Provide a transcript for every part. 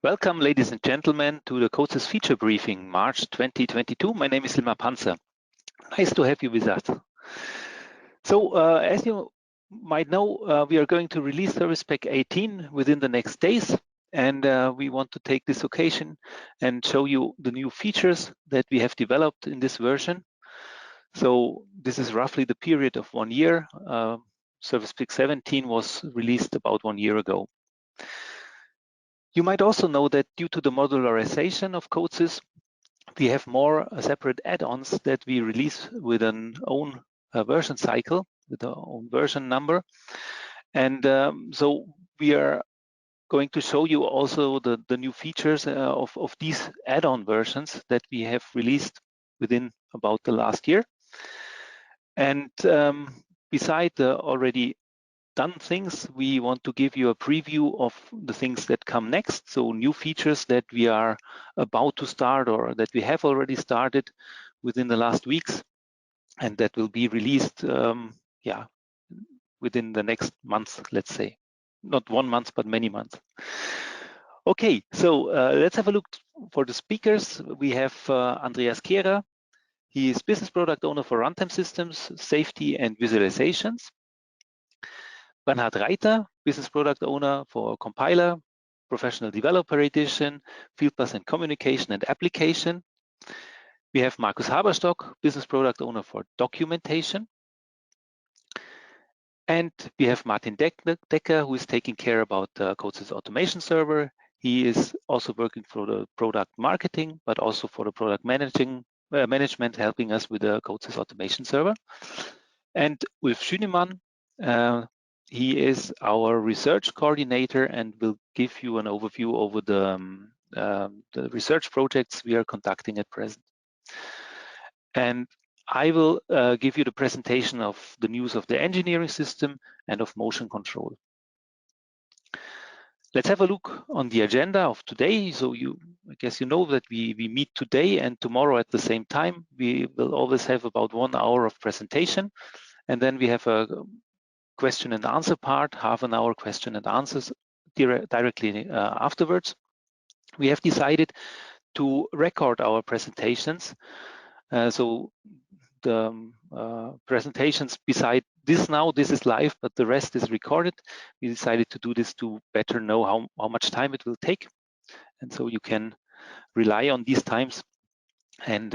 Welcome, ladies and gentlemen, to the CODESYS feature briefing, March 2022. My name is Hilmar Panzer. Nice to have you with us. So, as you might know, we are going to release Service Pack 18 within the next days, and we want to take this occasion and show you the new features that we have developed in this version. So, this is roughly the period of 1 year. Service Pack 17 was released about 1 year ago. You might also know that due to the modularization of CODESYS, we have more separate add-ons that we release with an own version cycle, with our own version number. And so we are going to show you also the new features of these add-on versions that we have released within about the last year. And beside the already done things, we want to give you a preview of the things that come next. So new features that we are about to start or that we have already started within the last weeks and that will be released within the next month, let's say. Not 1 month, but many months. Okay, so let's have a look for the speakers. We have Andreas Kehrer. He is Business Product Owner for Runtime Systems, Safety and Visualizations. Bernhard Reiter, Business Product Owner for Compiler, Professional Developer Edition, Fieldbus and Communication and Application. We have Markus Haberstock, Business Product Owner for Documentation. And we have Martin Decker, who is taking care about the CODESYS Automation Server. He is also working for the product marketing, but also for the product management, helping us with the CODESYS Automation Server. And Ulf Schünemann, he is our research coordinator and will give you an overview over the research projects we are conducting at present. And I will give you the presentation of the news of the engineering system and of motion control. Let's have a look on the agenda of today. So I guess you know that we meet today and tomorrow at the same time. We will always have about 1 hour of presentation, and then we have a question and answer part, half an hour question and answers directly afterwards. We have decided to record our presentations. So the presentations beside this now, this is live, but the rest is recorded. We decided to do this to better know how much time it will take. And so you can rely on these times and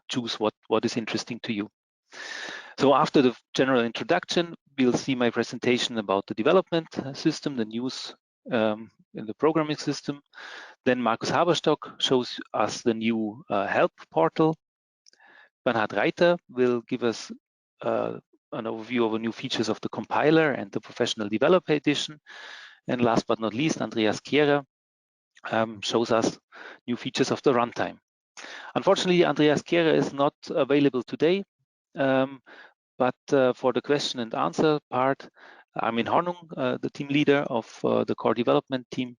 choose what is interesting to you. So after the general introduction, we'll see my presentation about the development system, the news in the programming system. Then Markus Haberstock shows us the new help portal. Bernhard Reiter will give us an overview of the new features of the compiler and the professional developer edition. And last but not least, Andreas Kehrer shows us new features of the runtime. Unfortunately, Andreas Kehrer is not available today. But for the question and answer part, Armin Hornung, the team leader of the core development team,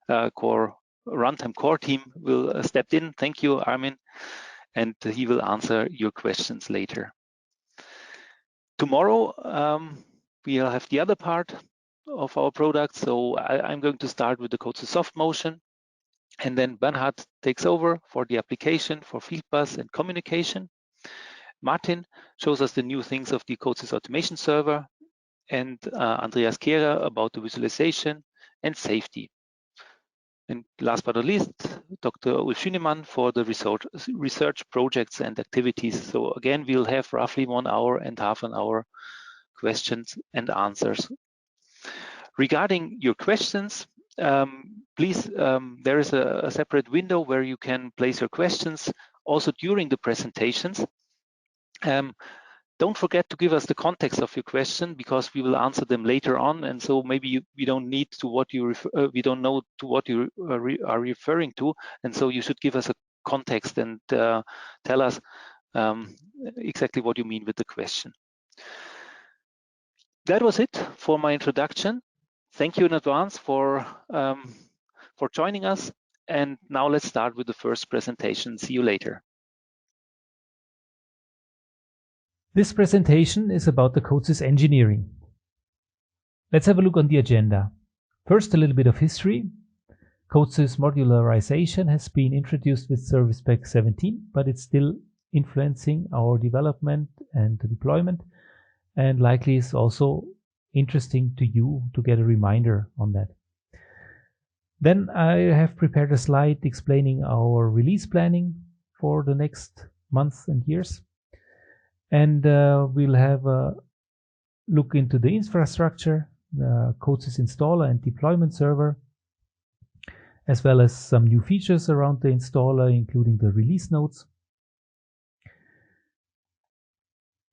runtime core team, will step in. Thank you, Armin, and he will answer your questions later. Tomorrow, we'll have the other part of our product. So I'm going to start with the CODESYS Soft Motion, and then Bernhard takes over for the application for Fieldbus and communication. Martin shows us the new things of the CODESYS Automation Server, and Andreas Kehrer about the visualization and safety. And last but not least, Dr. Ulf Schünemann for the research projects and activities. So again, we'll have roughly 1 hour and half an hour questions and answers. Regarding your questions, please, there is a separate window where you can place your questions also during the presentations. Don't forget to give us the context of your question, because we will answer them later on, and so maybe we don't need to what you we don't know to what you are referring to, and so you should give us a context and tell us exactly what you mean with the question. That was it for my introduction. Thank you in advance for joining us, and now let's start with the first presentation. See you later. This presentation is about the CODESYS Engineering. Let's have a look on the agenda. First, a little bit of history. CODESYS modularization has been introduced with Service Pack 17, but it's still influencing our development and deployment, and likely is also interesting to you to get a reminder on that. Then I have prepared a slide explaining our release planning for the next months and years. And we'll have a look into the infrastructure, the CODESYS installer and deployment server, as well as some new features around the installer, including the release notes.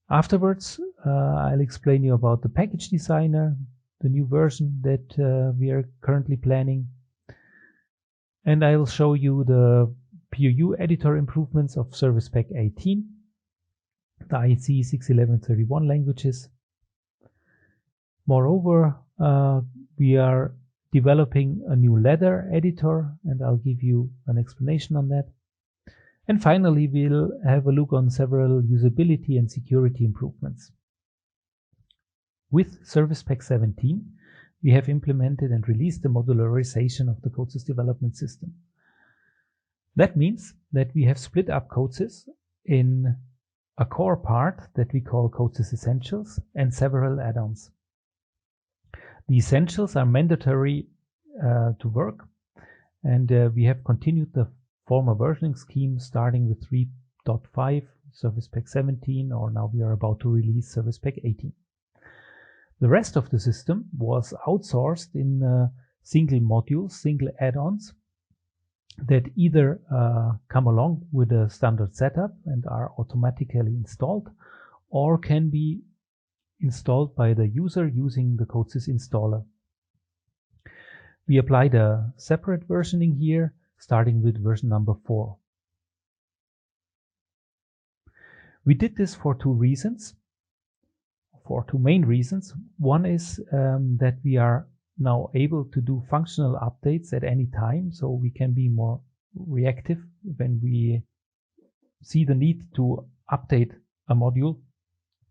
Afterwards, I'll explain you about the package designer, the new version that we are currently planning. And I will show you the POU editor improvements of Service Pack 18, the IEC 61131 languages. Moreover, we are developing a new ladder editor, and I'll give you an explanation on that. And finally, we'll have a look on several usability and security improvements. With Service Pack 17, we have implemented and released the modularization of the CODESYS development system. That means that we have split up CODESYS in a core part that we call CODESYS Essentials and several add-ons. The Essentials are mandatory to work, and we have continued the former versioning scheme starting with 3.5, Service Pack 17, or now we are about to release Service Pack 18. The rest of the system was outsourced in single modules, single add-ons that either come along with a standard setup and are automatically installed, or can be installed by the user using the CODESYS installer. We applied a separate versioning here, starting with version number 4. We did this for two main reasons. One is that we are now able to do functional updates at any time, so we can be more reactive when we see the need to update a module.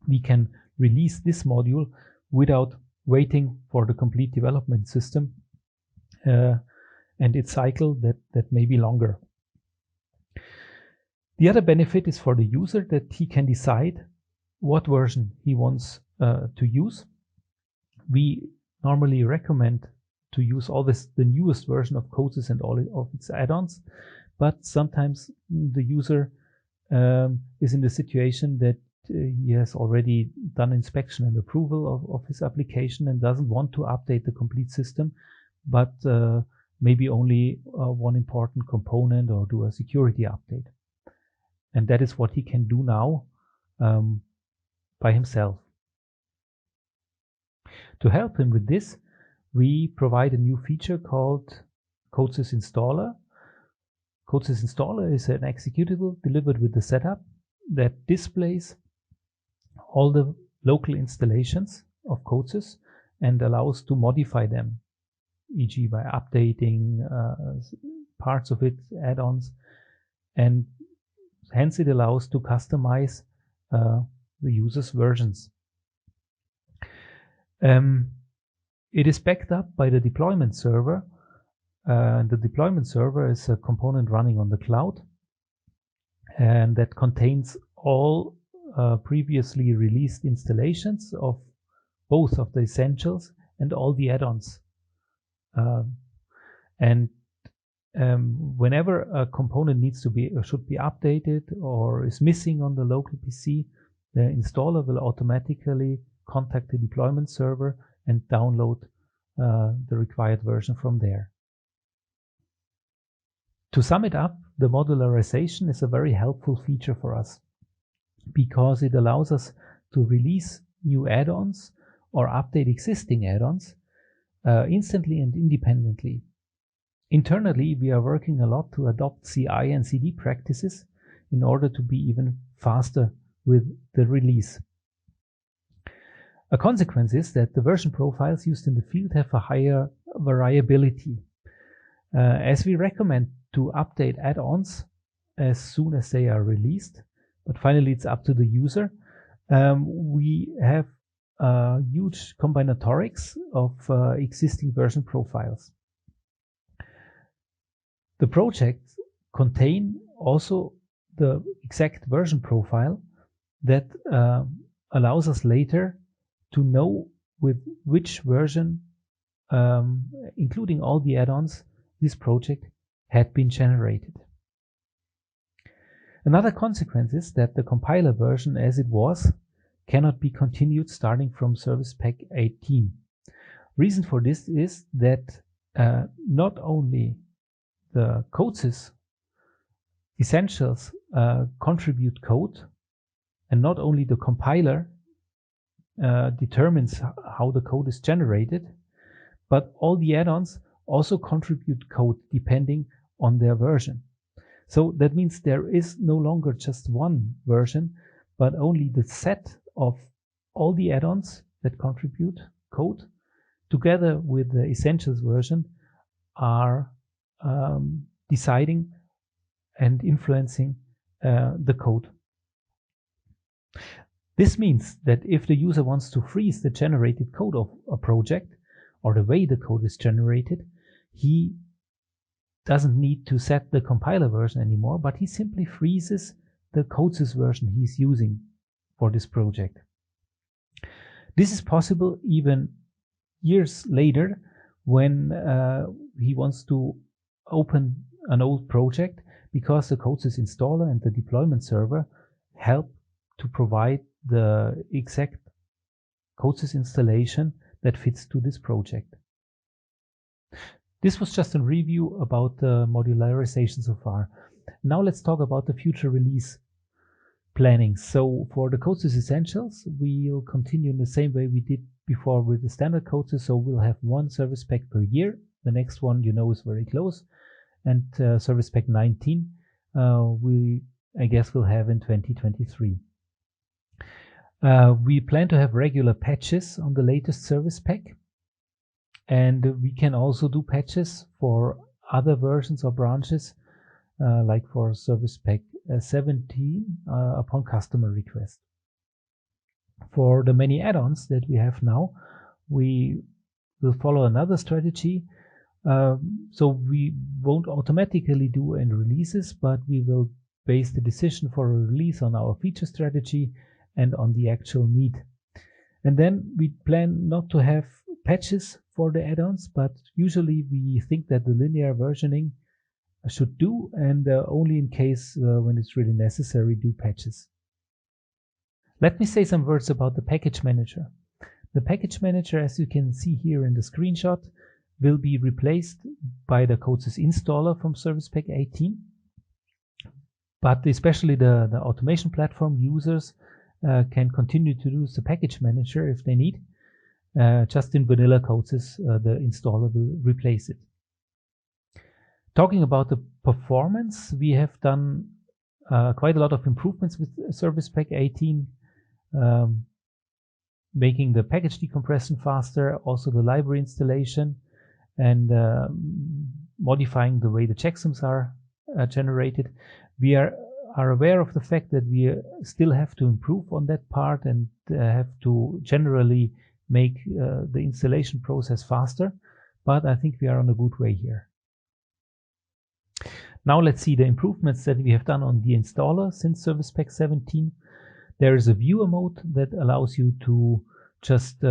We can release this module without waiting for the complete development system and its cycle that may be longer. The other benefit is for the user that he can decide what version he wants to use. We normally recommend to use always the newest version of CODESYS and all of its add-ons, but sometimes the user is in the situation that he has already done inspection and approval of his application and doesn't want to update the complete system, but maybe only one important component or do a security update. And that is what he can do now by himself. To help him with this, we provide a new feature called CODESYS Installer. CODESYS Installer is an executable delivered with the setup that displays all the local installations of CODESYS and allows to modify them, e.g. by updating parts of it, add-ons, and hence it allows to customize the user's versions. It is backed up by the deployment server. The deployment server is a component running on the cloud, and that contains all previously released installations of both of the essentials and all the add-ons. Whenever a component needs to be or should be updated or is missing on the local PC, the installer will automatically contact the deployment server and download the required version from there. To sum it up, the modularization is a very helpful feature for us because it allows us to release new add-ons or update existing add-ons instantly and independently. Internally, we are working a lot to adopt CI and CD practices in order to be even faster with the release. A consequence is that the version profiles used in the field have a higher variability. As we recommend to update add-ons as soon as they are released, but finally it's up to the user, we have huge combinatorics of existing version profiles. The projects contain also the exact version profile that allows us later to know with which version, including all the add-ons, this project had been generated. Another consequence is that the compiler version as it was cannot be continued starting from Service Pack 18. Reason for this is that not only the CODESYS Essentials contribute code, and not only the compiler determines how the code is generated, but all the add-ons also contribute code depending on their version. So that means there is no longer just one version, but only the set of all the add-ons that contribute code together with the Essentials version are deciding and influencing the code. This means that if the user wants to freeze the generated code of a project or the way the code is generated, he doesn't need to set the compiler version anymore, but he simply freezes the CODESYS version he's using for this project. This is possible even years later when he wants to open an old project, because the CODESYS installer and the deployment server help to provide the exact CODESYS installation that fits to this project. This was just a review about the modularization so far. Now let's talk about the future release planning. So for the CODESYS Essentials, we'll continue in the same way we did before with the standard CODESYS. So we'll have one service pack per year. The next one, you know, is very close. And Service Pack 19, I guess we'll have in 2023. We plan to have regular patches on the latest Service Pack. And we can also do patches for other versions or branches, like for Service Pack 17 upon customer request. For the many add-ons that we have now, we will follow another strategy. So we won't automatically do any releases, but we will base the decision for a release on our feature strategy and on the actual need. And then we plan not to have patches for the add-ons, but usually we think that the linear versioning should do, and only in case when it's really necessary, do patches. Let me say some words about the package manager. The package manager, as you can see here in the screenshot, will be replaced by the CODESYS installer from Service Pack 18. But especially the automation platform users can continue to use the package manager if they need. Just in vanilla CODESYS, the installer will replace it. Talking about the performance, we have done quite a lot of improvements with Service Pack 18, making the package decompression faster, also the library installation, and modifying the way the checksums are generated. We are aware of the fact that we still have to improve on that part and have to generally make the installation process faster, but I think we are on a good way here. Now let's see the improvements that we have done on the installer since Service Pack 17. There is a viewer mode that allows you to just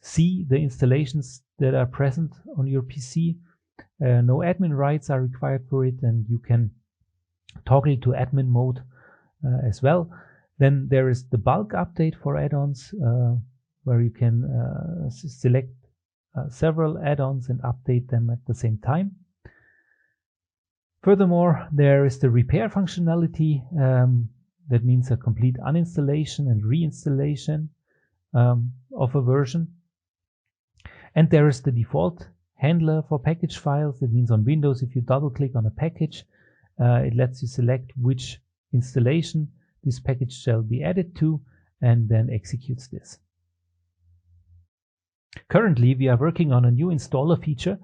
see the installations that are present on your PC. No admin rights are required for it, and you can toggle to admin mode as well. Then there is the bulk update for add-ons, where you can select several add-ons and update them at the same time. Furthermore, there is the repair functionality. That means a complete uninstallation and reinstallation of a version. And there is the default handler for package files. That means on Windows, if you double click on a package, it lets you select which installation this package shall be added to, and then executes this. Currently, we are working on a new installer feature.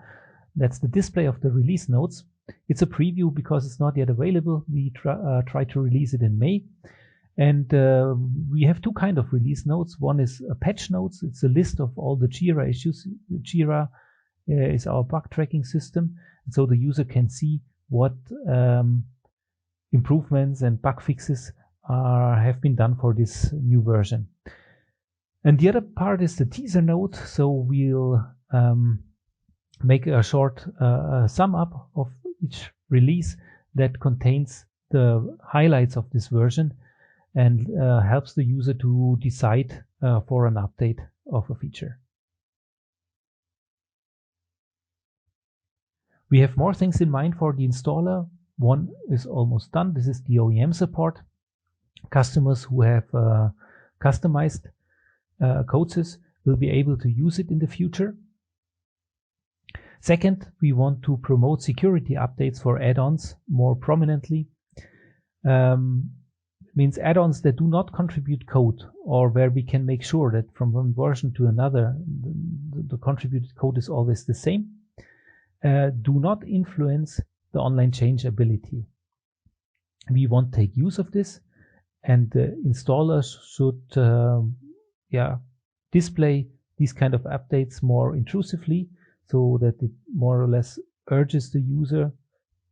That's the display of the release notes. It's a preview because it's not yet available. We try to release it in May. And we have two kinds of release notes. One is a patch notes. It's a list of all the Jira issues. Jira is our bug tracking system. And so the user can see what improvements and bug fixes have been done for this new version. And the other part is the teaser note. So we'll make a short sum up of each release that contains the highlights of this version and helps the user to decide for an update of a feature. We have more things in mind for the installer. One is almost done. This is the OEM support. Customers who have customized CODESYS will be able to use it in the future. Second, we want to promote security updates for add-ons more prominently. Means add-ons that do not contribute code, or where we can make sure that from one version to another the contributed code is always the same, do not influence the online change ability. We want to take use of this, and the installers should display these kind of updates more intrusively, so that it more or less urges the user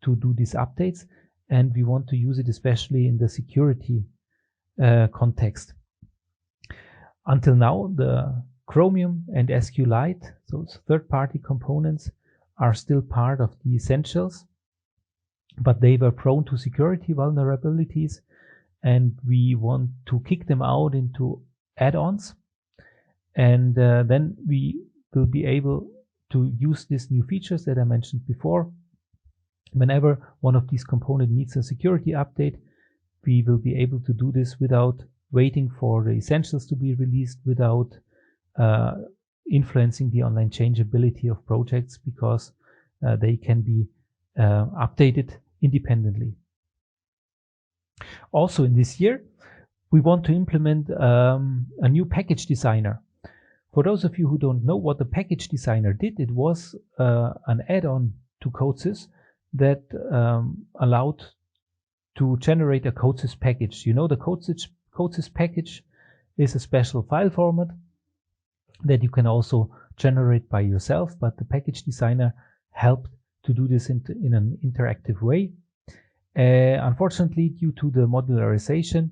to do these updates. And we want to use it especially in the security context. Until now, the Chromium and SQLite, so third-party components, are still part of the essentials, but they were prone to security vulnerabilities, and we want to kick them out into add-ons. And then we will be able to use these new features that I mentioned before. Whenever one of these components needs a security update, we will be able to do this without waiting for the essentials to be released, without influencing the online changeability of projects, because they can be updated independently. Also in this year, we want to implement a new package designer. For those of you who don't know what the package designer did, it was an add-on to CODESYS that allowed to generate a CODESYS package. You know, the CODESYS package is a special file format that you can also generate by yourself, but the package designer helped to do this in an interactive way. Unfortunately, due to the modularization,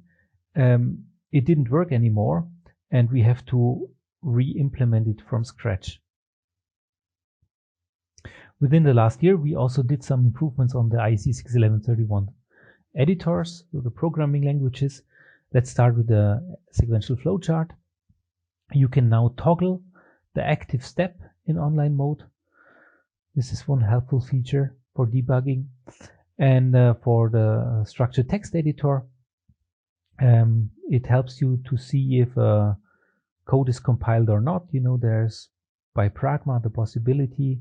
it didn't work anymore, and we have to re-implement it from scratch. Within the last year, we also did some improvements on the IEC 61131 editors, so the programming languages. Let's start with the sequential flowchart. You can now toggle the active step in online mode. This is one helpful feature for debugging. And for the structured text editor, it helps you to see if code is compiled or not. You know, there's by Pragma the possibility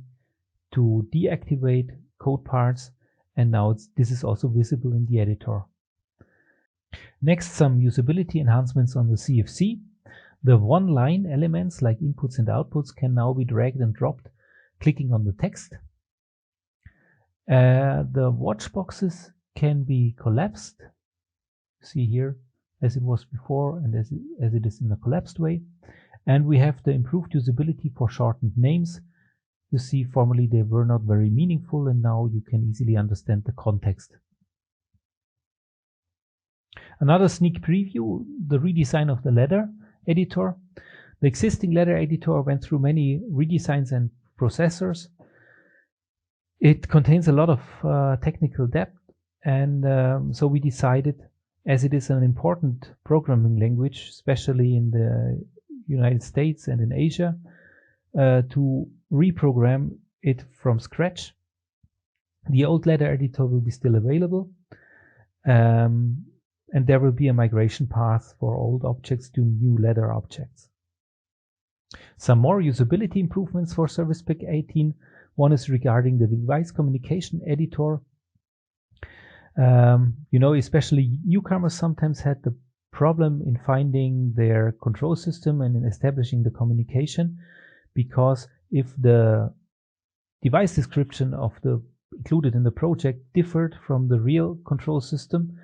to deactivate code parts, and now this is also visible in the editor. Next, some usability enhancements on the CFC. The one-line elements like inputs and outputs can now be dragged and dropped clicking on the text. The watch boxes can be collapsed. See here, as it was before and as it is in a collapsed way. And we have the improved usability for shortened names. You see, formerly they were not very meaningful, and now you can easily understand the context. Another sneak preview, the redesign of the ladder editor. The existing ladder editor went through many redesigns and processors. It contains a lot of technical depth, and so we decided, as it is an important programming language, especially in the United States and in Asia, to reprogram it from scratch. The old ladder editor will be still available, and there will be a migration path for old objects to new ladder objects. Some more usability improvements for Service Pack 18. One is regarding the device communication editor. You know, especially newcomers sometimes had the problem in finding their control system and in establishing the communication, because if the device description of the included in the project differed from the real control system,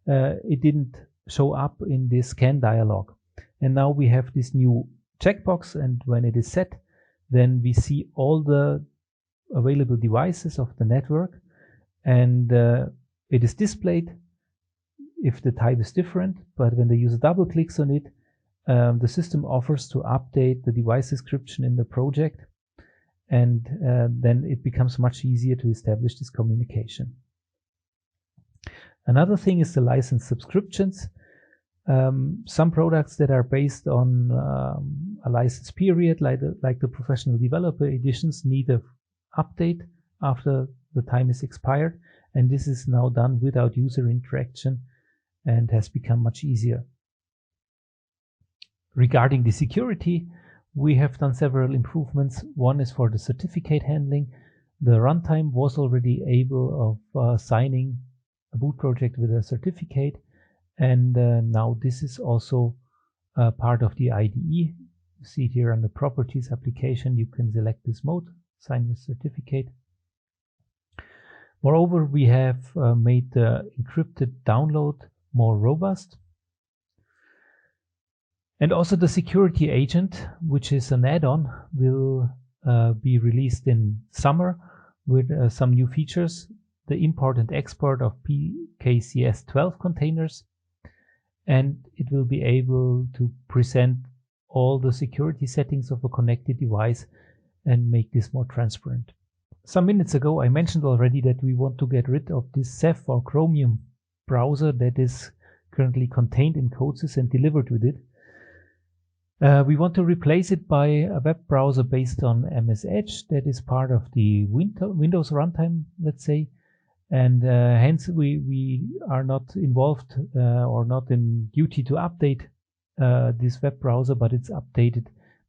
it didn't show up in this scan dialog. And now we have this new checkbox, and when it is set, then we see all the available devices of the network, and it is displayed if the type is different, but when the user double clicks on it, the system offers to update the device description in the project, and then it becomes much easier to establish this communication. Another thing is the license subscriptions. Some products that are based on a license period, like the professional developer editions, need an update after the time is expired, and this is now done without user interaction and has become much easier. Regarding the security, we have done several improvements. One is for the certificate handling. The runtime was already able of signing a boot project with a certificate, and now this is also part of the IDE. You see it here on the properties application. You can select this mode, sign the certificate. Moreover, we have made the encrypted download more robust. And also the security agent, which is an add-on, will be released in summer with some new features. The import and export of PKCS 12 containers, and it will be able to present all the security settings of a connected device and make this more transparent. Some minutes ago I mentioned already that we want to get rid of this Ceph or Chromium browser that is currently contained in CODESYS and delivered with it. We want to replace it by a web browser based on MS Edge that is part of the Windows runtime, let's say, and hence we are not involved or not in duty to update this web browser, but it's updated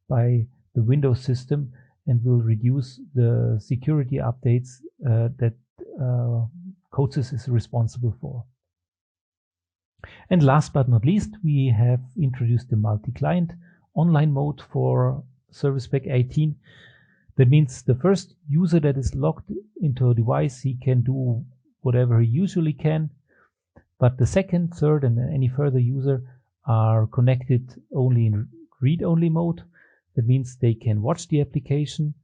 by the Windows system and will reduce the security updates that CODESYS is responsible for. And last but not least, we have introduced the multi-client online mode for Service Pack 18. That means the first user that is logged into a device, he can do whatever he usually can, but the second, third, and any further user are connected only in read-only mode. That means they can watch the application,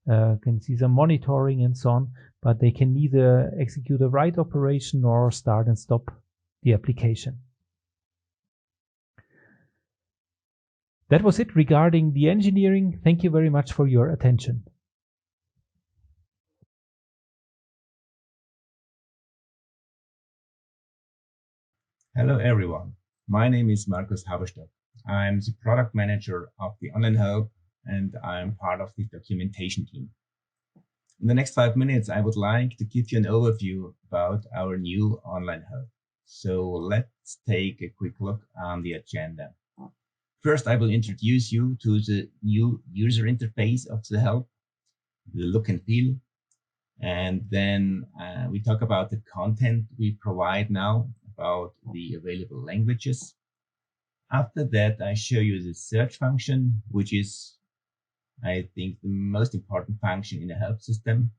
can see some monitoring and so on, but they can neither execute a write operation nor start and stop the application. That was it regarding the engineering. Thank you very much for your attention. Hello everyone, my name is Markus Haberstadt. I'm the product manager of the Online Help and I'm part of the documentation team. In the next 5 minutes, I would like to give you an overview about our new Online Help. So let's take a quick look on the agenda. First, I will introduce you to the new user interface of the help, the look and feel. And then we talk about the content we provide now, about the available languages. After that, I show you the search function, which is, I think, the most important function in the help system.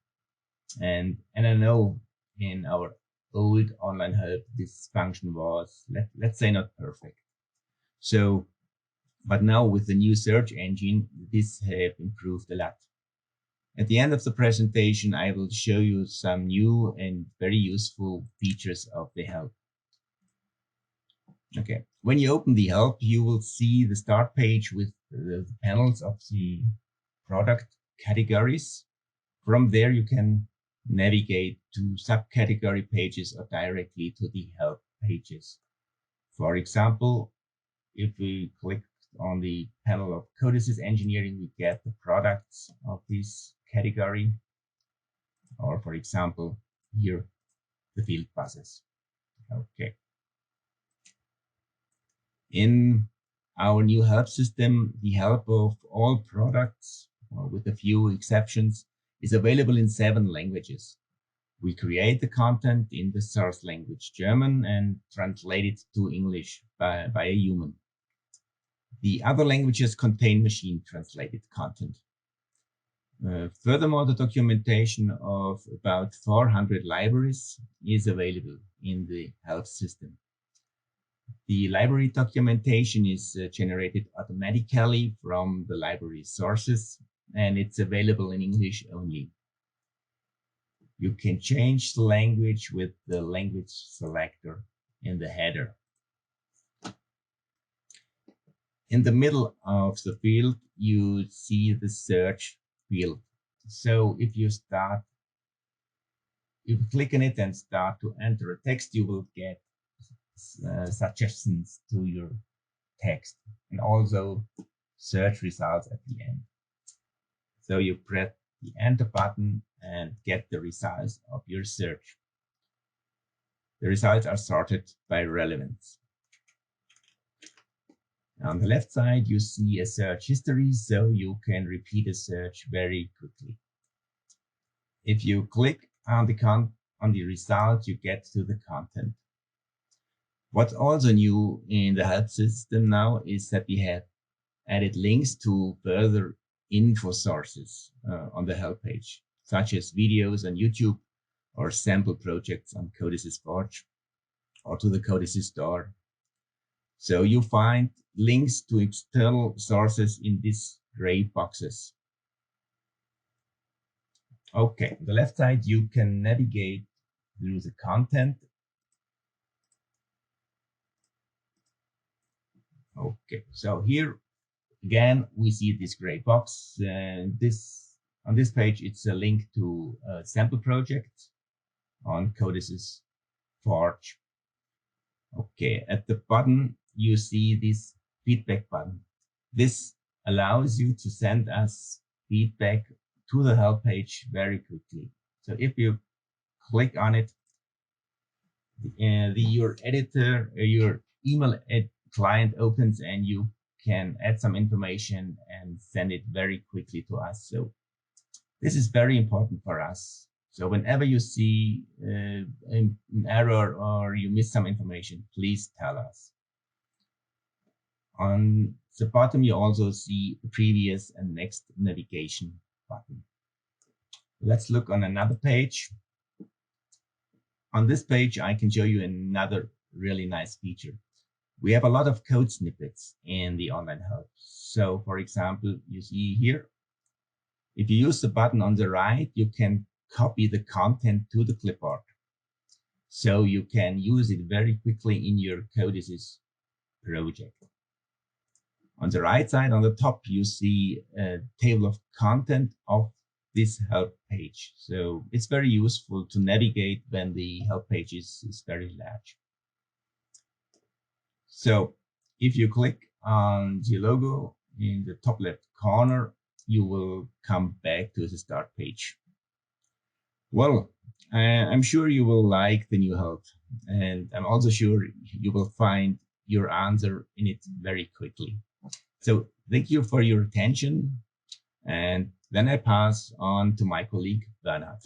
And I know in our old Online Help, this function was, let's say, not perfect. So, but now with the new search engine, this have improved a lot. At the end of the presentation, I will show you some new and very useful features of the help. Okay, when you open the help, you will see the start page with the panels of the product categories. From there, you can navigate to subcategory pages or directly to the help pages. For example, if we click on the panel of CODESYS Engineering, we get the products of this category. Or for example, here, the field buses. Okay. In our new help system, the help of all products, with a few exceptions, is available in 7 languages. We create the content in the source language German and translate it to English by a human. The other languages contain machine translated content. Furthermore, the documentation of about 400 libraries is available in the help system. The library documentation is generated automatically from the library sources, and it's available in English only. You can change the language with the language selector in the header. In the middle of the field, you see the search field. So if you click on it and start to enter a text, you will get suggestions to your text and also search results at the end. So you press the enter button and get the results of your search. The results are sorted by relevance. On the left side, you see a search history, so you can repeat a search very quickly. If you click on the result, you get to the content. What's also new in the help system now is that we have added links to further info sources on the help page, such as videos on YouTube or sample projects on CODESYS Forge or to the CODESYS store. So you find links to external sources in these gray boxes. Okay, on the left side, you can navigate through the content. Okay, so here again, we see this gray box. On this page, it's a link to a sample project on CODESYS Forge. Okay, at the bottom, you see this feedback button. This allows you to send us feedback to the help page very quickly. So if you click on it, your editor, your email client opens and you can add some information and send it very quickly to us. So this is very important for us. So whenever you see an error or you miss some information, please tell us. On the bottom, you also see the previous and next navigation button. Let's look on another page. On this page, I can show you another really nice feature. We have a lot of code snippets in the online help. So for example, you see here, if you use the button on the right, you can copy the content to the clipboard. So you can use it very quickly in your CODESYS project. On the right side, on the top, you see a table of content of this help page. So it's very useful to navigate when the help page is very large. So if you click on the logo in the top left corner, you will come back to the start page. Well, I'm sure you will like the new help, and I'm also sure you will find your answer in it very quickly. So thank you for your attention, and then I pass on to my colleague Bernhard.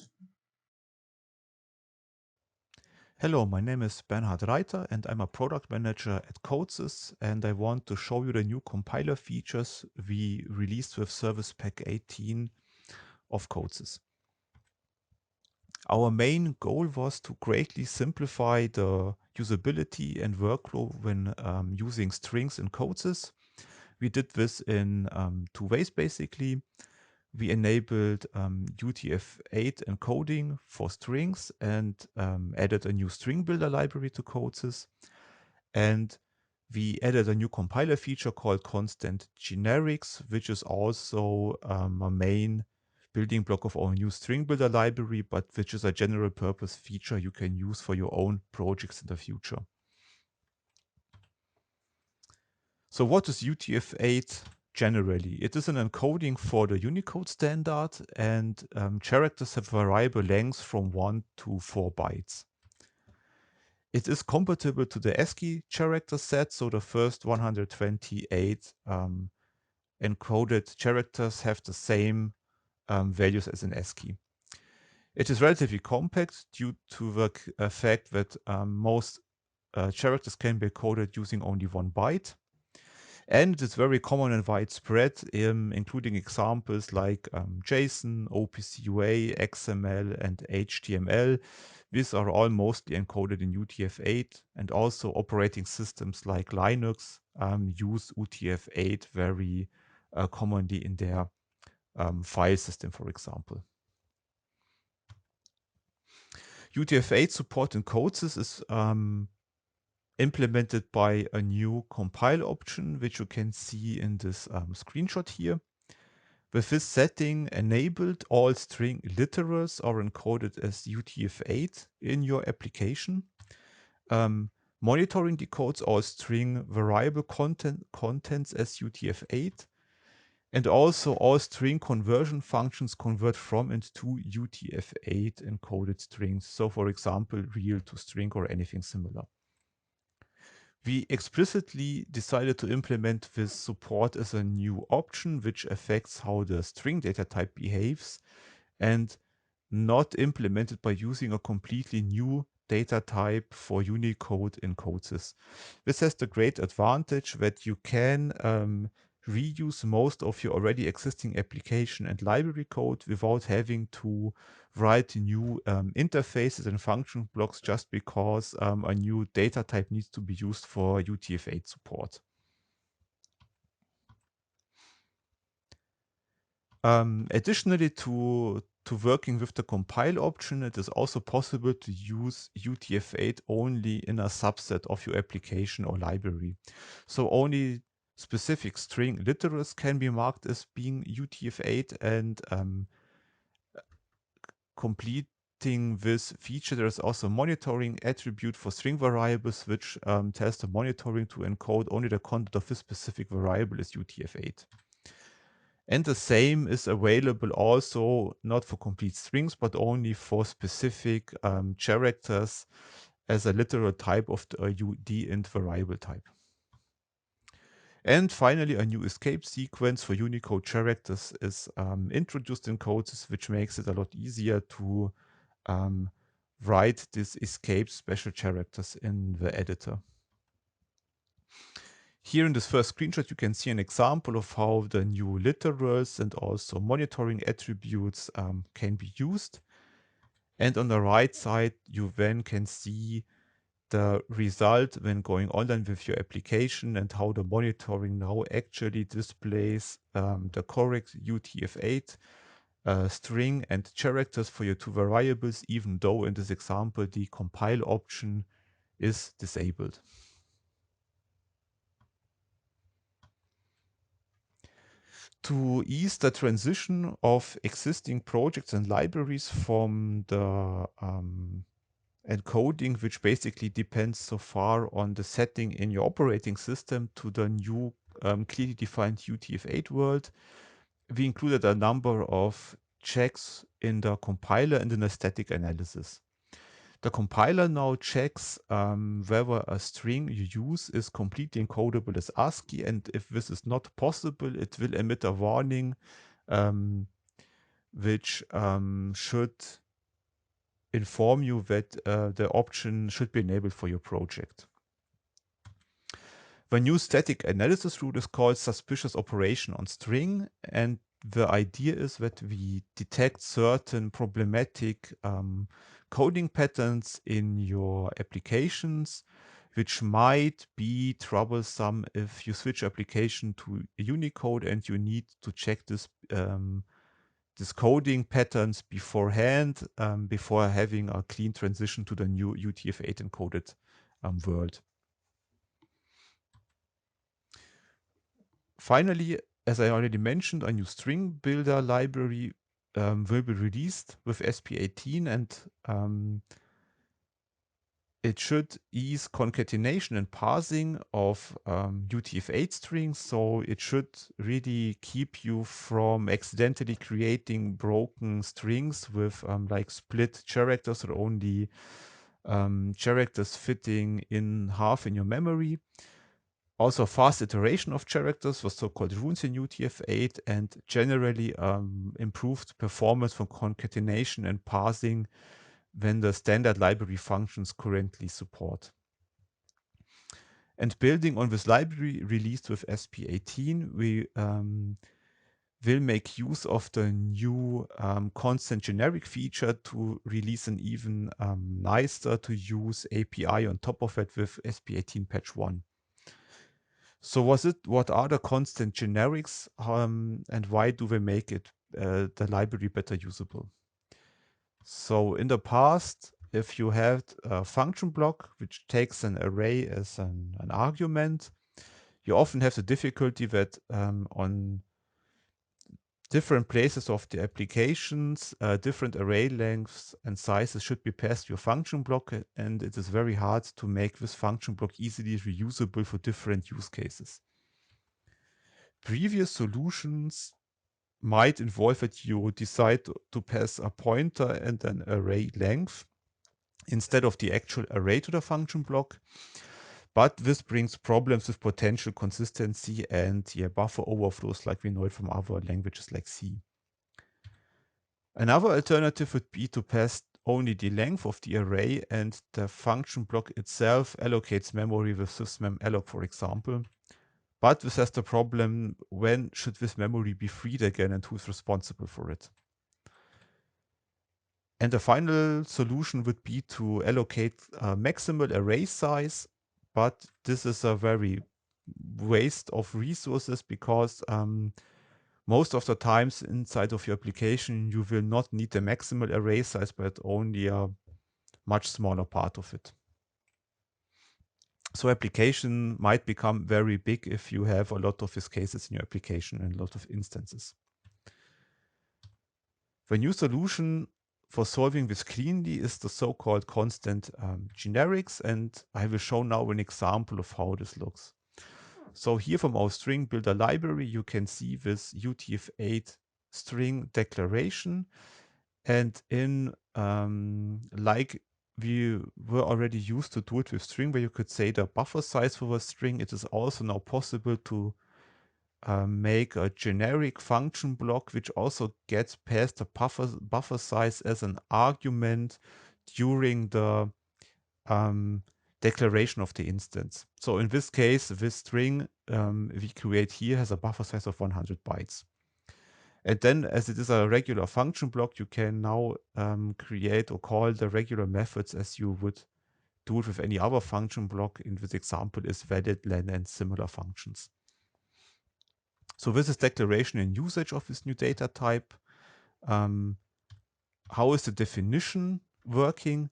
Hello, my name is Bernhard Reiter and I'm a product manager at CODESYS, and I want to show you the new compiler features we released with Service Pack 18 of CODESYS. Our main goal was to greatly simplify the usability and workflow when using strings in CODESYS. We did this in two ways basically. We enabled UTF-8 encoding for strings and added a new string builder library to CODESYS. And we added a new compiler feature called constant generics, which is also a main building block of our new string builder library, but which is a general purpose feature you can use for your own projects in the future. So what is UTF-8 generally? It is an encoding for the Unicode standard, and characters have variable lengths from 1 to 4 bytes. It is compatible to the ASCII character set, so the first 128 encoded characters have the same values as in ASCII. It is relatively compact due to the fact that most characters can be coded using only 1 byte. And it is very common and widespread, including examples like JSON, OPC-UA, XML, and HTML. These are all mostly encoded in UTF-8, and also operating systems like Linux use UTF-8 very commonly in their file system, for example. UTF-8 support in CODESYS is implemented by a new compile option, which you can see in this screenshot here. With this setting enabled, all string literals are encoded as UTF-8 in your application. Monitoring decodes all string variable contents as UTF-8. And also all string conversion functions convert from and to UTF-8 encoded strings. So for example, real to string or anything similar. We explicitly decided to implement this support as a new option, which affects how the string data type behaves, and not implemented by using a completely new data type for Unicode in CODESYS. This has the great advantage that you can reuse most of your already existing application and library code without having to write new interfaces and function blocks just because a new data type needs to be used for UTF-8 support. Additionally to working with the compile option, it is also possible to use UTF-8 only in a subset of your application or library. So only specific string literals can be marked as being UTF-8, and completing this feature, there is also a monitoring attribute for string variables, which tells the monitoring to encode only the content of this specific variable as UTF-8. And the same is available also not for complete strings, but only for specific characters as a literal type of the UD variable type. And finally, a new escape sequence for Unicode characters is introduced in CODESYS, which makes it a lot easier to write these escape special characters in the editor. Here in this first screenshot, you can see an example of how the new literals and also monitoring attributes can be used. And on the right side, you then can see the result when going online with your application and how the monitoring now actually displays the correct UTF-8 string and characters for your two variables, even though in this example the compile option is disabled. To ease the transition of existing projects and libraries from the encoding, which basically depends so far on the setting in your operating system, to the new clearly defined UTF-8 world, we included a number of checks in the compiler and in the static analysis. The compiler now checks whether a string you use is completely encodable as ASCII, and if this is not possible, it will emit a warning which should inform you that the option should be enabled for your project. The new static analysis rule is called suspicious operation on string, and the idea is that we detect certain problematic coding patterns in your applications, which might be troublesome if you switch application to Unicode and you need to check this coding patterns beforehand before having a clean transition to the new UTF-8 encoded world. Finally, as I already mentioned, a new string builder library will be released with SP18, and it should ease concatenation and parsing of UTF-8 strings, so it should really keep you from accidentally creating broken strings with like split characters or only characters fitting in half in your memory. Also, fast iteration of characters was so-called runes in UTF-8, and generally improved performance from concatenation and parsing when the standard library functions currently support. And building on this library released with SP18, we will make use of the new constant generic feature to release an even nicer to use API on top of it with SP18 patch 1. So what are the constant generics and why do they make it the library better usable? So in the past, if you have a function block which takes an array as an argument, you often have the difficulty that on different places of the applications, different array lengths and sizes should be passed to your function block, and it is very hard to make this function block easily reusable for different use cases. Previous solutions might involve that you decide to pass a pointer and an array length instead of the actual array to the function block. But this brings problems with potential consistency and buffer overflows like we know it from other languages like C. Another alternative would be to pass only the length of the array, and the function block itself allocates memory with sysmem_alloc, for example. But this has the problem, when should this memory be freed again and who's responsible for it? And the final solution would be to allocate a maximal array size, but this is a very waste of resources because most of the times inside of your application, you will not need the maximal array size, but only a much smaller part of it. So application might become very big if you have a lot of use cases in your application and a lot of instances. The new solution for solving this cleanly is the so-called constant generics, and I will show now an example of how this looks. So here from our string builder library, you can see this UTF-8 string declaration. And in like we were already used to do it with string, where you could say the buffer size for a string, it is also now possible to make a generic function block which also gets past the buffer size as an argument during the declaration of the instance. So in this case, this string we create here has a buffer size of 100 bytes. And then, as it is a regular function block, you can now create or call the regular methods as you would do it with any other function block. In this example is valid, len, and similar functions. So this is declaration and usage of this new data type. How is the definition working?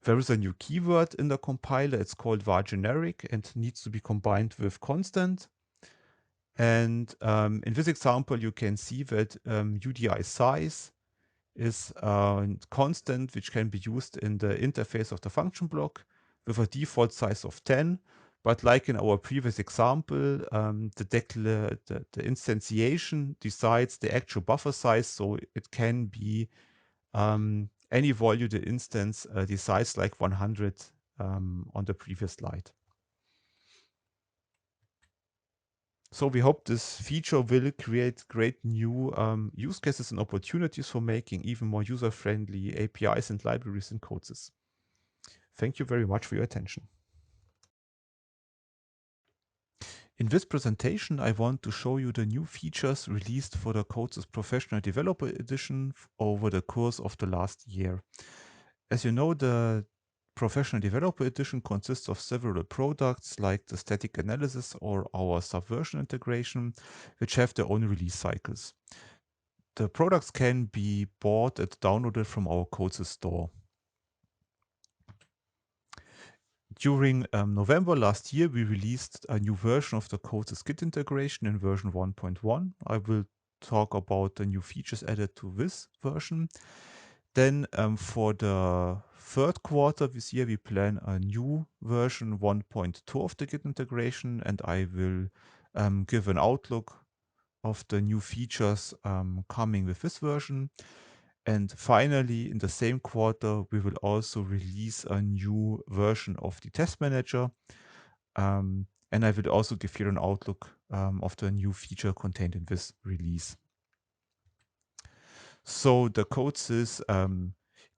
There is a new keyword in the compiler. It's called var generic and needs to be combined with constant. And in this example, you can see that UDI size is a constant which can be used in the interface of the function block with a default size of 10. But like in our previous example, the instantiation decides the actual buffer size, so it can be any value the instance decides, like 100 on the previous slide. So we hope this feature will create great new use cases and opportunities for making even more user-friendly APIs and libraries in CODESYS. Thank you very much for your attention. In this presentation, I want to show you the new features released for the CODESYS Professional Developer Edition over the course of the last year. As you know, the Professional Developer Edition consists of several products like the static analysis or our subversion integration, which have their own release cycles. The products can be bought and downloaded from our CODESYS store. During November last year, we released a new version of the CODESYS Git integration in version 1.1. I will talk about the new features added to this version. Then for the third quarter this year, we plan a new version 1.2 of the Git integration, and I will give an outlook of the new features coming with this version. And finally, in the same quarter, we will also release a new version of the test manager. And I will also give you an outlook of the new feature contained in this release. So the CODESYS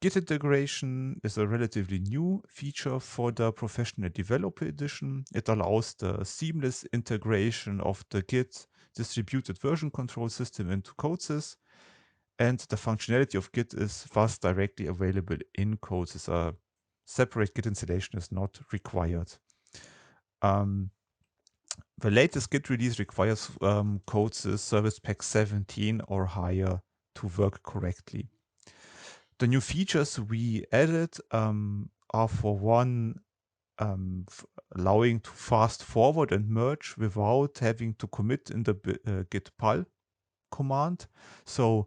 Git integration is a relatively new feature for the Professional Developer Edition. It allows the seamless integration of the Git distributed version control system into CODESYS. And the functionality of Git is thus directly available in CODESYS. A separate Git installation is not required. The latest Git release requires CODESYS Service Pack 17 or higher to work correctly. The new features we added are, for one, allowing to fast forward and merge without having to commit in the git pull command. So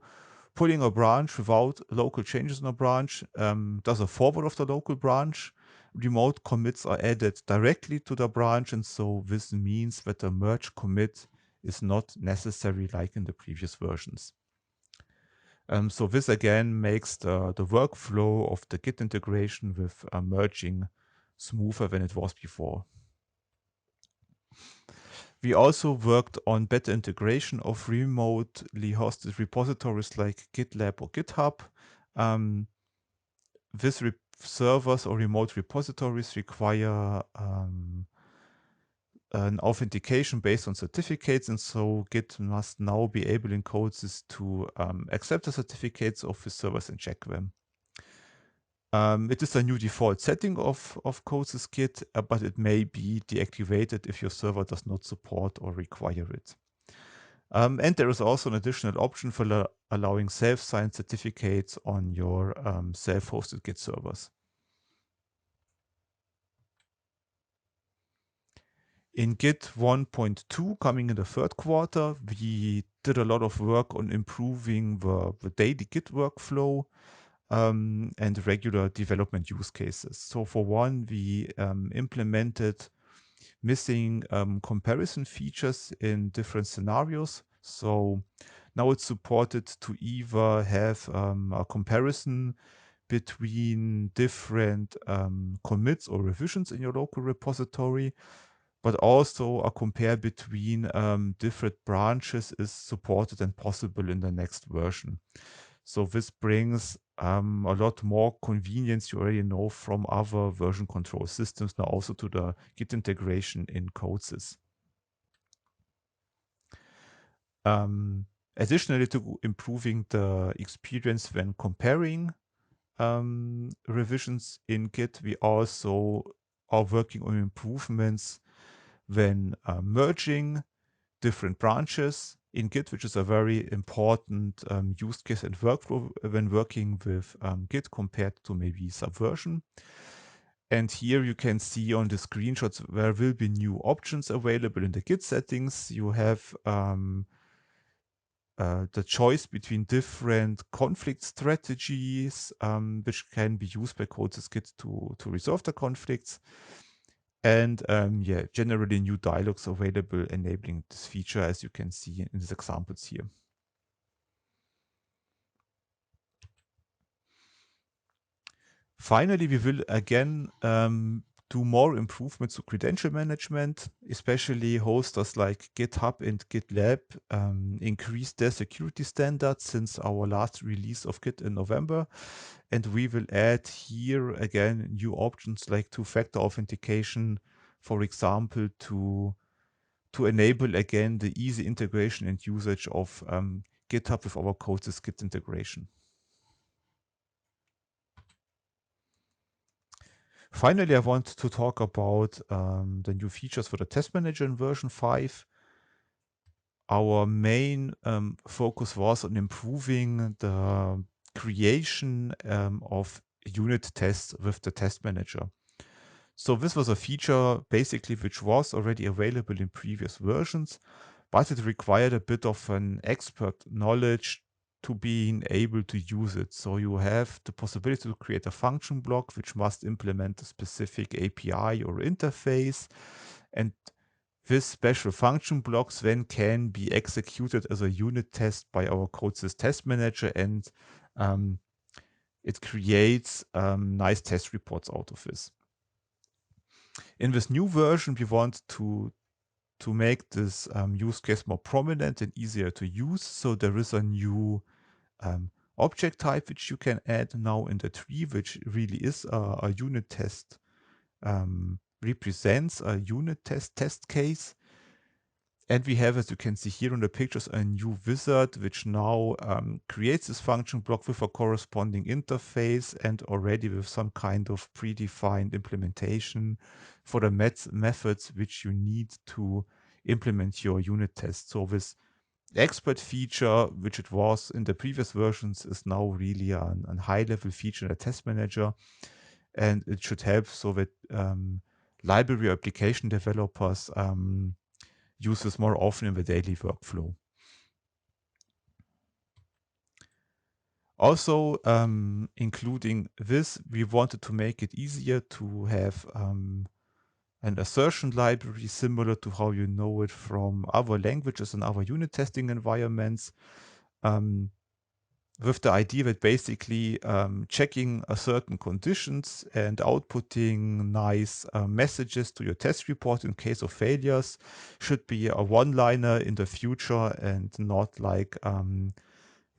pulling a branch without local changes in a branch does a forward of the local branch. Remote commits are added directly to the branch, and so this means that the merge commit is not necessary like in the previous versions. So this again makes the workflow of the Git integration with merging smoother than it was before. We also worked on better integration of remotely hosted repositories like GitLab or GitHub. These servers or remote repositories require an authentication based on certificates, and so Git must now be able in CODESYS to accept the certificates of the servers and check them. It is a new default setting of CODESYS Git, but it may be deactivated if your server does not support or require it. And there is also an additional option for allowing self-signed certificates on your self-hosted Git servers. In Git 1.2, coming in the third quarter, we did a lot of work on improving the daily Git workflow and regular development use cases. So for one, we implemented missing comparison features in different scenarios. So now it's supported to either have a comparison between different commits or revisions in your local repository, but also a compare between different branches is supported and possible in the next version. So this brings a lot more convenience you already know from other version control systems now also to the Git integration in CODESYS. Additionally, to improving the experience when comparing revisions in Git, we also are working on improvements when merging different branches in Git, which is a very important use case and workflow when working with Git compared to maybe Subversion. And here you can see on the screenshots there will be new options available in the Git settings. You have the choice between different conflict strategies, which can be used by CODESYS Git to resolve the conflicts. And yeah, generally new dialogues available enabling this feature, as you can see in these examples here. Finally, we will again do more improvements to credential management, especially hosters like GitHub and GitLab increased their security standards since our last release of Git in November. And we will add here again new options like two-factor authentication, for example, to enable again the easy integration and usage of GitHub with our CODESYS Git integration. Finally, I want to talk about the new features for the test manager in version 5. Our main focus was on improving the creation of unit tests with the test manager. So this was a feature basically which was already available in previous versions, but it required a bit of an expert knowledge to being able to use it. So you have the possibility to create a function block which must implement a specific API or interface, and this special function blocks then can be executed as a unit test by our CODESYS test manager, and it creates nice test reports out of this. In this new version, we want to make this use case more prominent and easier to use. So there is a new object type which you can add now in the tree, which really is a unit test, represents a unit test case. And we have, as you can see here in the pictures, a new wizard which now creates this function block with a corresponding interface and already with some kind of predefined implementation for the methods which you need to implement your unit test. So this expert feature, which it was in the previous versions, is now really a high-level feature in a test manager, and it should help so that library application developers use this more often in the daily workflow. Also, including this, we wanted to make it easier to have an assertion library similar to how you know it from other languages and other unit testing environments, with the idea that basically checking a certain conditions and outputting nice messages to your test report in case of failures should be a one-liner in the future and not like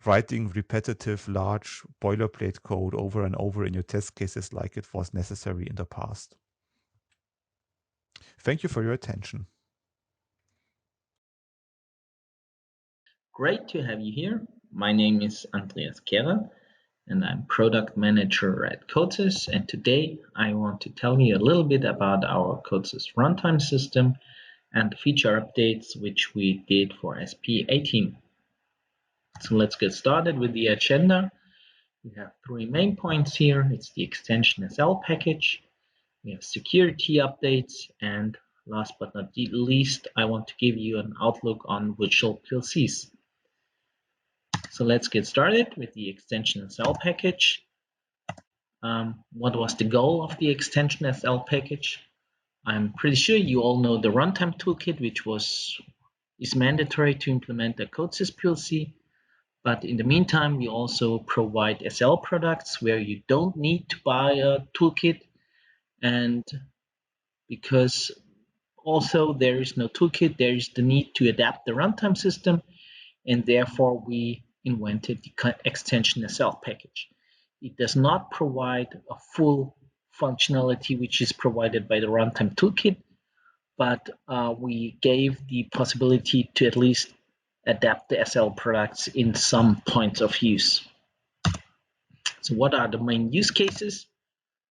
writing repetitive large boilerplate code over and over in your test cases like it was necessary in the past. Thank you for your attention. Great to have you here. My name is Andreas Kehrer, and I'm product manager at CODESYS. And today I want to tell you a little bit about our CODESYS runtime system and the feature updates which we did for SP18. So let's get started with the agenda. We have three main points here. It's the extension SL package. We have security updates, and last but not least, I want to give you an outlook on virtual PLCs. So let's get started with the extension SL package. What was the goal of the extension SL package? I'm pretty sure you all know the runtime toolkit, which is mandatory to implement a CODESYS PLC. But in the meantime, we also provide SL products where you don't need to buy a toolkit. And because also there is no toolkit, there is the need to adapt the runtime system. And therefore, we invented the extension SL package. It does not provide a full functionality which is provided by the runtime toolkit, but we gave the possibility to at least adapt the SL products in some points of use. So what are the main use cases?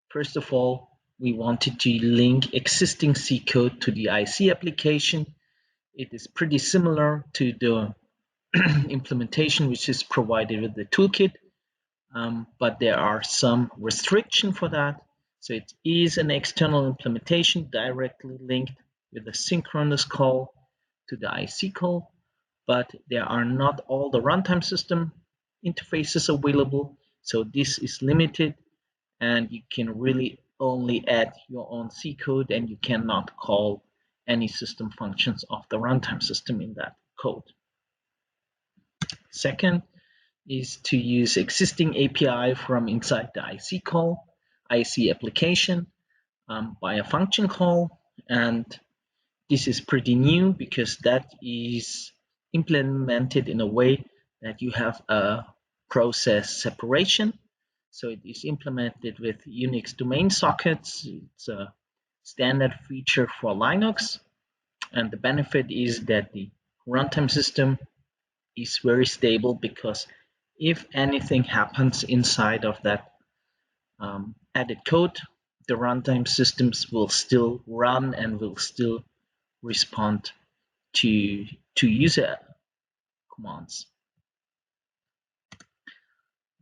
First of all, we wanted to link existing C code to the IC application. It is pretty similar to the implementation which is provided with the toolkit, but there are some restrictions for that. So it is an external implementation directly linked with a synchronous call to the IC call, but there are not all the runtime system interfaces available. So this is limited, and you can really only add your own C code, and you cannot call any system functions of the runtime system in that code. Second is to use existing API from inside the IC call, IC application by a function call. And this is pretty new because that is implemented in a way that you have a process separation. So it is implemented with Unix domain sockets. It's a standard feature for Linux. And the benefit is that the runtime system is very stable, because if anything happens inside of that added code, the runtime systems will still run and will still respond to user commands.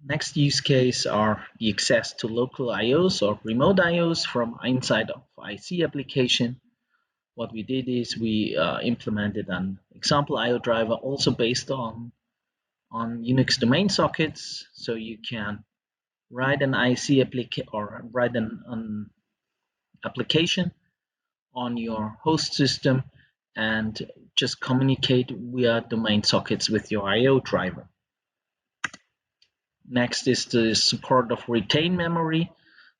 Next use case are the access to local IOs or remote IOs from inside of IC application. What we did is we implemented an example IO driver also based on Unix domain sockets, so you can write an IC application or write an application on your host system and just communicate via domain sockets with your IO driver. Next is the support of retained memory.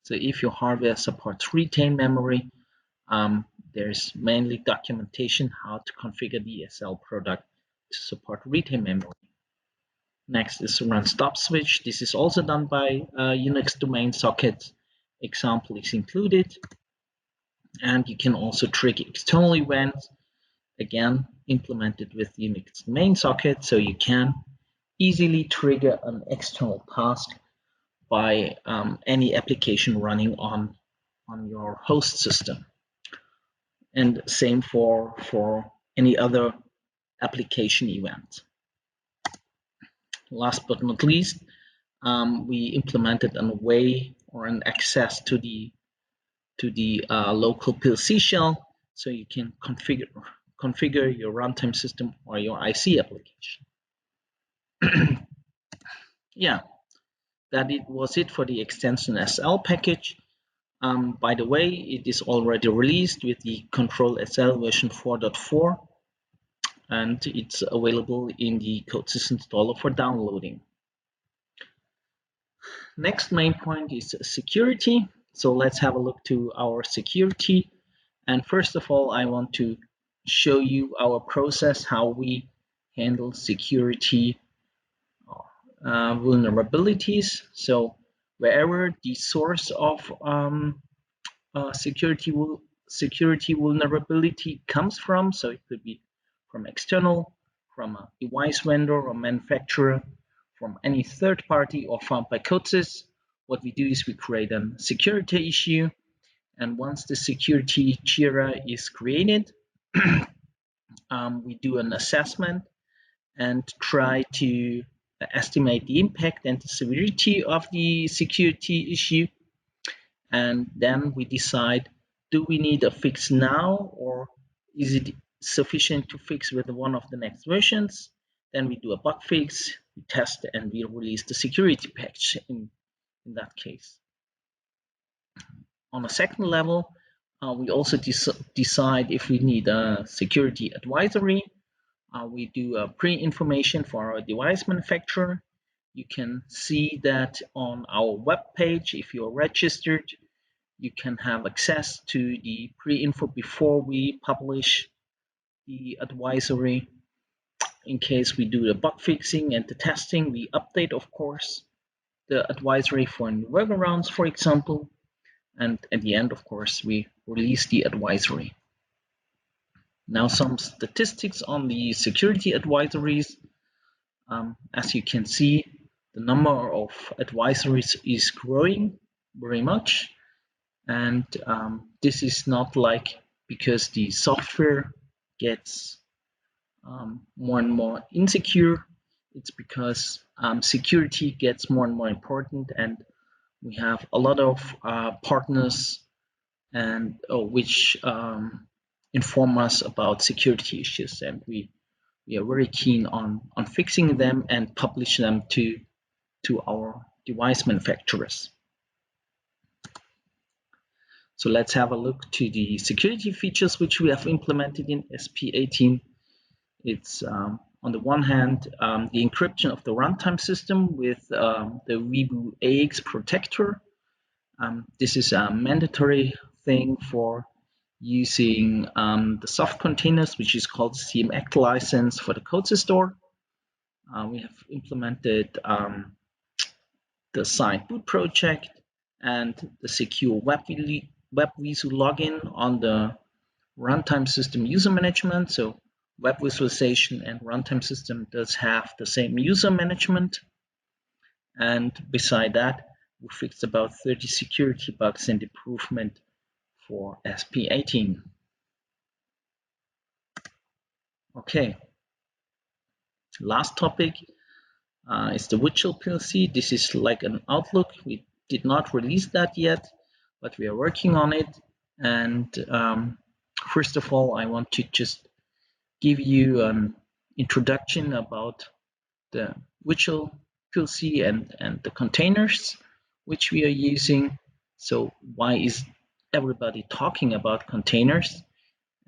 So if your hardware supports retained memory, there's mainly documentation how to configure the SL product to support retained memory. Next is run stop switch. This is also done by Unix domain sockets. Example is included. And you can also trigger external events, again implemented with Unix domain socket, so you can easily trigger an external task by any application running on your host system. And same for any other application event. last but not least, we implemented a way or an access to the local PLC shell, so you can configure your runtime system or your IC application. Yeah, was it for the extension SL package. By the way, it is already released with the Control SL version 4.4, and it's available in the CODESYS installer for downloading. Next main point is security. So let's have a look to our security. And first of all, I want to show you our process, how we handle security vulnerabilities. So wherever the source of security vulnerability comes from, so it could be from external, from a device vendor or manufacturer, from any third party, or found by CODESYS, what we do is we create a security issue, and once the security JIRA is created, we do an assessment and try to estimate the impact and the severity of the security issue, and then we decide, do we need a fix now, or is it sufficient to fix with one of the next versions? Then we do a bug fix, we test, and we release the security patch in that case. On a second level, we also decide if we need a security advisory. We do a pre-information for our device manufacturer. You can see that on our web page. If you're registered, you can have access to the pre-info before we publish the advisory. In case we do the bug fixing and the testing, we update, of course, the advisory for new workarounds, for example. And at the end, of course, we release the advisory. Now, some statistics on the security advisories. As you can see, the number of advisories is growing very much. And this is not like because the software gets more and more insecure. It's because security gets more and more important, and we have a lot of partners and which inform us about security issues, and we are very keen on fixing them and publish them to our device manufacturers. So let's have a look to the security features which we have implemented in SP18. It's on the one hand, the encryption of the runtime system with the Webu AX protector. This is a mandatory thing for using the soft containers, which is called CMAC license for the CODESYS store. We have implemented the signed boot project and the secure WebVisu login on the runtime system user management. So web visualization and runtime system does have the same user management. And beside that, we fixed about 30 security bugs and improvement for SP18. Okay, last topic is the virtual PLC. This is like an Outlook. We did not release that yet, but we are working on it. And first of all, I want to just give you an introduction about the virtual PLC and the containers which we are using. So why is everybody talking about containers?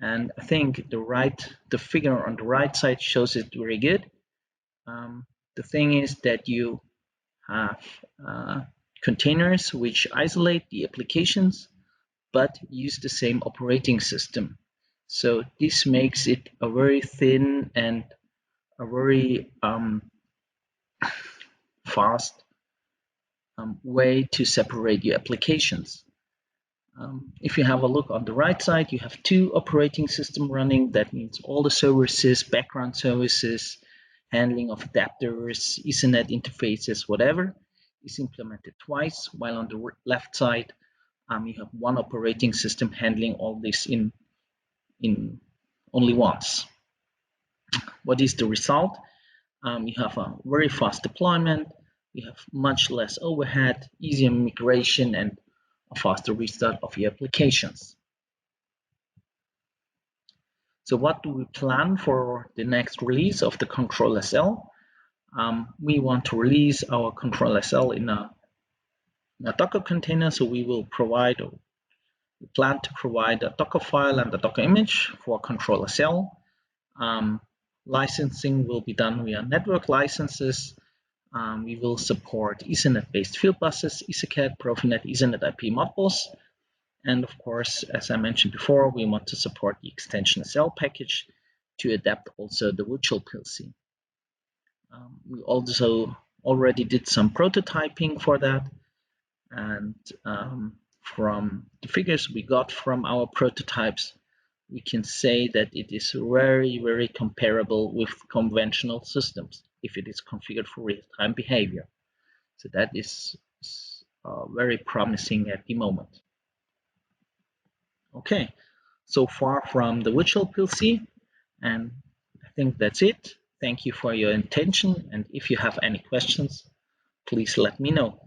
And I think the figure on the right side shows it very good. The thing is that you have containers which isolate the applications but use the same operating system. So this makes it a very thin and a very fast way to separate your applications. If you have a look on the right side, you have two operating systems running. That means all the services, background services, handling of adapters, Ethernet interfaces, whatever, is implemented twice, while on the left side, you have one operating system handling all this in only once. What is the result? You have a very fast deployment, you have much less overhead, easier migration, and a faster restart of your applications. So what do we plan for the next release of the Control SL? We want to release our Control SL in a Docker container, so we will provide, or we plan to provide a Docker file and a Docker image for Control SL. Licensing will be done via network licenses. We will support Ethernet-based field buses, EtherCAT, Profinet, Ethernet IP models. And of course, as I mentioned before, we want to support the extension SL package to adapt also the virtual PLC. We also already did some prototyping for that. And from the figures we got from our prototypes, we can say that it is very, very comparable with conventional systems if it is configured for real-time behavior. So that is very promising at the moment. Okay, so far from the virtual PLC, and I think that's it. Thank you for your attention, and if you have any questions, please let me know.